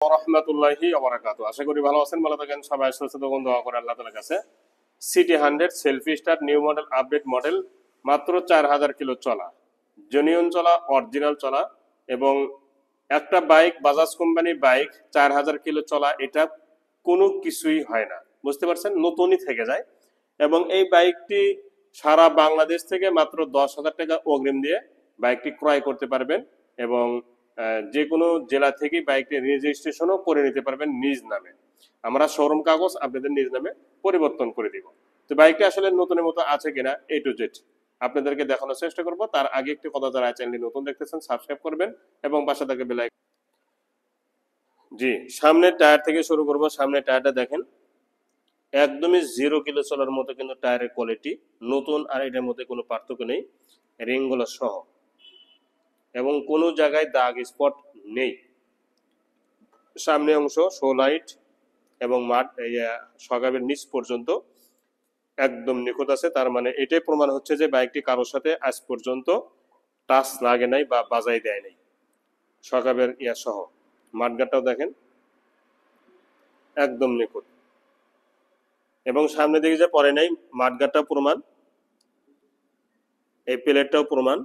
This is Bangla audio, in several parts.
রহমতুল্লাহি ওয়া বারাকাতুহু। আশা করি ভালো আছেন, ভালো থাকেন সবাই, সুস্থ থাকুন, দোয়া করে আল্লাহ তাআলার কাছে। City 100 selfie star new model update model, মাত্র 4000 কিলো চলা, জেনুইন চলা, অরিজিনাল চলা। এবং একটা বাইক, বাজাজ কোম্পানির বাইক 4000 কিলো চলা, এটা কোনো কিছুই হয় না, বুঝতে পারছেন, নতুনই থেকে যায়। এবং এই বাইকটি সারা বাংলাদেশ থেকে মাত্র 10,000 টাকা অগ্রিম দিয়ে বাইকটি ক্রয় করতে পারবেন। এবং যে কোনো জেলা থেকে বাইকটি রেজিস্ট্রেশনও করে নিতে পারবেন নিজ নামে। আমরা শোরুম কাগজ আপনাদের নিজ নামে পরিবর্তন করে দিব। তো বাইকটি আসলে নতুনের মতো আছে কিনা এ টু জেড আপনাদেরকে দেখানোর চেষ্টা করব। তার আগে একটি কথা, যারা চ্যানেলটি নতুন দেখতেছেন সাবস্ক্রাইব করবেন এবং পাশে থাকা বেল আইকন। জি, সামনের টায়ার থেকে শুরু করব। সামনের টায়ারটা দেখেন, একদমই 0 কিলো চলার মতো কিন্তু টায়ারের কোয়ালিটি, নতুন আর এটার মধ্যে কোনো পার্থক্য নেই, রিংগুলো সহ। এবং কোনো জায়গায় দাগ স্পট নেই। সামনে অংশ শো লাইট এবং মাঠ সকাবের নিচ পর্যন্ত একদম নিখুঁত আছে। তার মানে এটাই প্রমাণ হচ্ছে যে বাইকটি কারোর সাথে আজ পর্যন্ত টাচ লাগে নাই বা বাজাই দেয় নাই। সকাবের সহ মাঠগাটটাও দেখেন একদম নিখুঁত। এবং সামনে দিকে যে পরে নাই, মাঠগাটটাও প্রমাণ, এই প্লেটটাও প্রমাণ,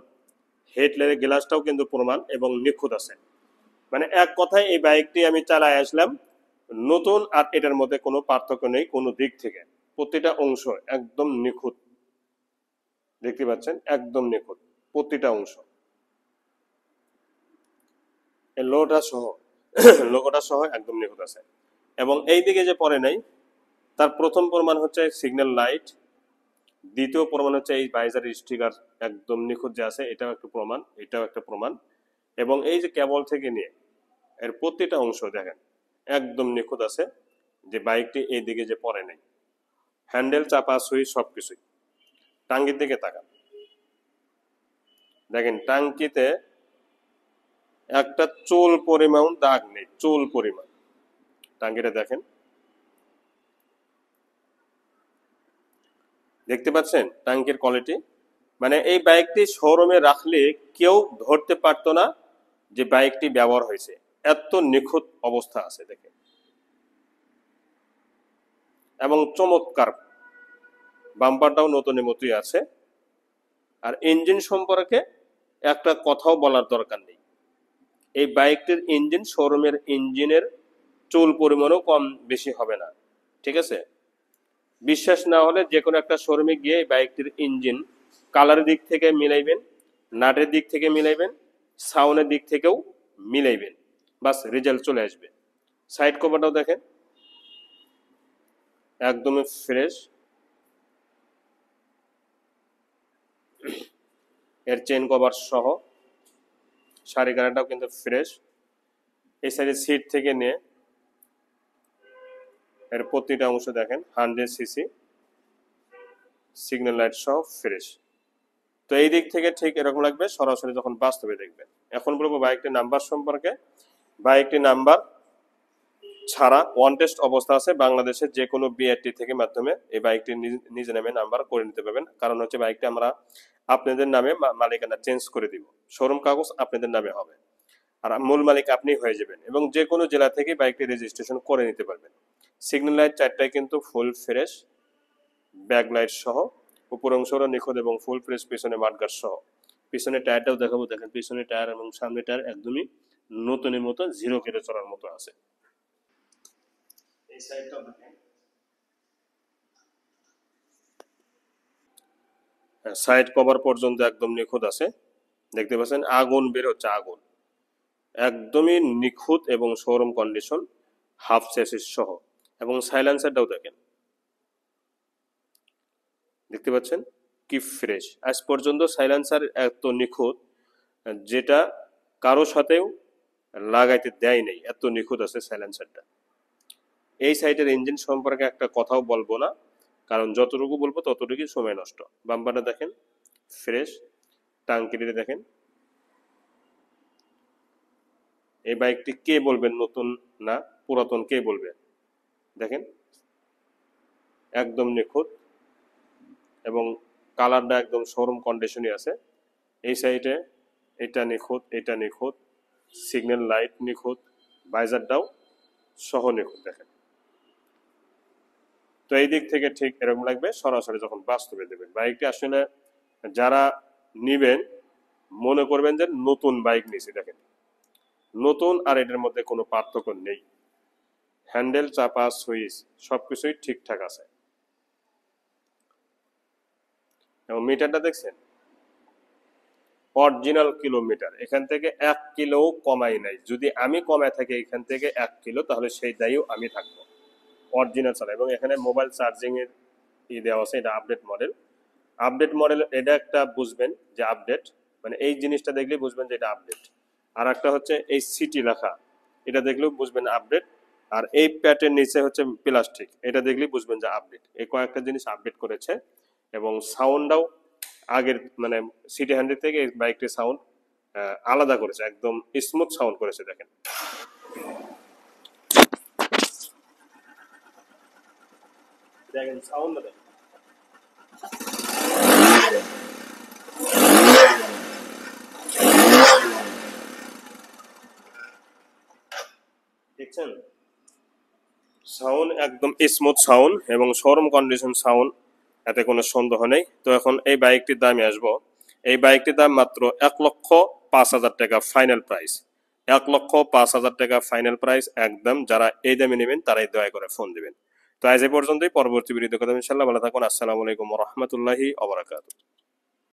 হেডলাইটের গ্লাসটাও কিন্তু প্রমাণ এবং নিখুঁত আছে। মানে এক কথায় এই বাইকটি আমি চালায় আসলাম, নতুন আর এটার মধ্যে কোনো পার্থক্য নেই কোনো দিক থেকে। প্রতিটা অংশ একদম নিখুঁত, দেখতে পাচ্ছেন একদম নিখুঁত প্রতিটা অংশ। এই লোগোটা সহ একদম নিখুঁত আছে। এবং এই দিকে যে পরে নাই, তার প্রথম প্রমাণ হচ্ছে সিগন্যাল লাইট, দ্বিতীয় প্রমাণ হচ্ছে এই বাইজার স্টিকার একদম নিখুঁত যে আছে, এটাও একটা প্রমাণ, এটাও একটা প্রমাণ। এবং এই যে কেবল থেকে নিয়ে এর প্রতিটা অংশ দেখেন একদম নিখুঁত আছে, যে বাইকটি এই দিকে যে পরে নাই। হ্যান্ডেল, চাপা, সুইচ সবকিছুই। টাঙ্গির দিকে তাকান, দেখেন টাঙ্কিতে একটা চুল পরিমাণ দাগ নেই, চুল পরিমাণ। টাঙ্কিটা দেখেন, দেখতে পাচ্ছেন টাঙ্কির কোয়ালিটি। মানে এই বাইকটি শোরুমে রাখলে কেউ ধরতে পারতো না যে বাইকটি ব্যবহার হয়েছে, এত নিখুঁত অবস্থা আছে দেখে। এবং চমৎকার বাম্পারটাও নতুনের মতোই আছে। আর ইঞ্জিন সম্পর্কে একটা কথাও বলার দরকার নেই। এই বাইকটির ইঞ্জিন শোরুমের ইঞ্জিনের চুল পরিমাণও কম বেশি হবে না, ঠিক আছে। বিশ্বাস না হলে যে কোনো একটা শোরুমে গিয়ে এই বাইকটির ইঞ্জিন কালারের দিক থেকে মিলাইবেন, নাটের দিক থেকে মিলাইবেন, সাউন্ডের দিক থেকেও মিলাইবেন, বাস রেজাল্ট চলে আসবে। সাইড কভারটাও দেখেন একদমই ফ্রেশ। এর চেন কভার সহ শাড়ি কানাটাও কিন্তু ফ্রেশ। এই সাইডের সিট থেকে নিয়ে এর প্রতিটা অংশ দেখেন 100 সিসি, সিগন্যাল লাইট সহ ফ্রেশ। তো এই দিক থেকে ঠিক এরকম লাগবে সরাসরি যখন বাস্তবে দেখবেন। এখন বলবো বাইকটির নাম্বার সম্পর্কে। বাইকটির নাম্বার ছাড়া ওয়ান টেস্ট অবস্থা আছে, বাংলাদেশের যে কোনো বিআরটি থেকে মাধ্যমে এই বাইকটি নিজে নামে নাম্বার করে নিতে পারবেন। কারণ হচ্ছে বাইকটি আমরা আপনাদের নামে মালিকানা চেঞ্জ করে দিব, শোরুম কাগজ আপনাদের নামে হবে, আর মূল মালিক আপনি হয়ে যাবেন। এবং যে কোনো জেলা থেকে বাইকটি রেজিস্ট্রেশন করে নিতে পারবেন। সিগন্যাল লাইট চারটায় কিন্তু ফুল ফ্রেশ, ব্যাক লাইট সহ, উপর অংশটা নিখুঁত এবং ফুল ফ্রেশ, পিছনে মাঠগার্ড সহ। পিছনে টায়ারটাও দেখাবো, দেখেন পিছনে টায়ার এবং সামনে টায়ার একদমই নতুনের মতো, 0 কিলো চলার মতো আছে। এই সাইডটাও দেখেন, সাইড কভার পর্যন্ত একদম নিখুঁত আছে, দেখতে পাচ্ছেন আগুন বের হচ্ছে, আগুন একদমই নিখুঁত এবং শোরুম কন্ডিশন, হাফ চেসিস সহ। এবং সাইলেন্সারটাও দেখেন, দেখতে পাচ্ছেন কি ফ্রেশ। আজ পর্যন্ত সাইলেন্সার এত নিখুঁত যেটা কারো সাথেও লাগাইতে দেয় নেই, এত নিখুঁত আছে সাইলেন্সারটা। এই সাইটের ইঞ্জিন সম্পর্কে একটা কথাও বলবো না, কারণ যতটুকু বলবো ততটুকুই সময় নষ্ট। বাম্পারটা দেখেন ফ্রেশ, টাঙ্কিটা দেখেন। এই বাইকটি কে বলবেন নতুন না পুরাতন, কে বলবেন? দেখেন একদম নিখুঁত এবং কালারটা একদম শোরুম কন্ডিশনই আছে। এই সাইডে এটা নিখুঁত, এটা নিখুঁত, সিগন্যাল লাইট নিখুঁত, ভাইজারটাও সহ নিখুঁত। দেখেন, তো এই দিক থেকে ঠিক এরকম লাগবে সরাসরি যখন বাস্তবে দেবেন। বাইকটি আসলে যারা নিবেন মনে করবেন যে নতুন বাইক নিয়েছি। দেখেন, নতুন আর এটার মধ্যে কোনো পার্থক্য নেই। হ্যান্ডেল, চাপা, সুইচ সবকিছুই ঠিকঠাক আছে। এবং মিটারটা দেখছেন, অরিজিনাল কিলোমিটার, এখান থেকে 1 কিলো কমাই নাই। যদি আমি কমায় থাকি এখান থেকে 1 কিলো, তাহলে সেই দায়ীও আমি থাকবো। অরিজিনাল চালা। এবং এখানে মোবাইল চার্জিং এর দেওয়া আছে, এটা আপডেট মডেল। আপডেট মডেল এটা একটা বুঝবেন যে আপডেট, মানে এই জিনিসটা দেখলেই বুঝবেন যে এটা আপডেট। আর একটা হচ্ছে এই সিটি লেখা, এটা দেখলেও বুঝবেন আপডেট। আর এই প্যাটের নিচে হচ্ছে প্লাস্টিক, এটা দেখলেই বুঝবেন যে আপডেট। এই কয়েকটা জিনিস আপডেট করেছে। এবং সাউন্ডটাও আগের মানে সিটি হান্ড্রেড থেকে এই বাইকটির সাউন্ড আলাদা করেছে, একদম স্মুথ সাউন্ড করেছে। দেখেন, দেখেন সাউন্ড দেখেন, দেখছেন সাউন্ড একদম স্মুথ সাউন্ড এবং শোরুম কন্ডিশন সাউন্ড, এতে কোনো সন্দেহ নেই। তো এখন এই বাইকটির দামে আসবো। এই বাইকটির দাম মাত্র 1,05,000 টাকা ফাইনাল প্রাইস। 1,05,000 টাকা ফাইনাল প্রাইস একদম। যারা এই দামে নেবেন তারাই দয়া করে ফোন দিবেন। তো আজ এই পর্যন্তই, পরবর্তী ভিডিওতে কথা হবে ইনশাআল্লাহ। ভালো থাকুন। আসসালামু আলাইকুম ওয়া রাহমাতুল্লাহি ওয়া বারাকাতুহু।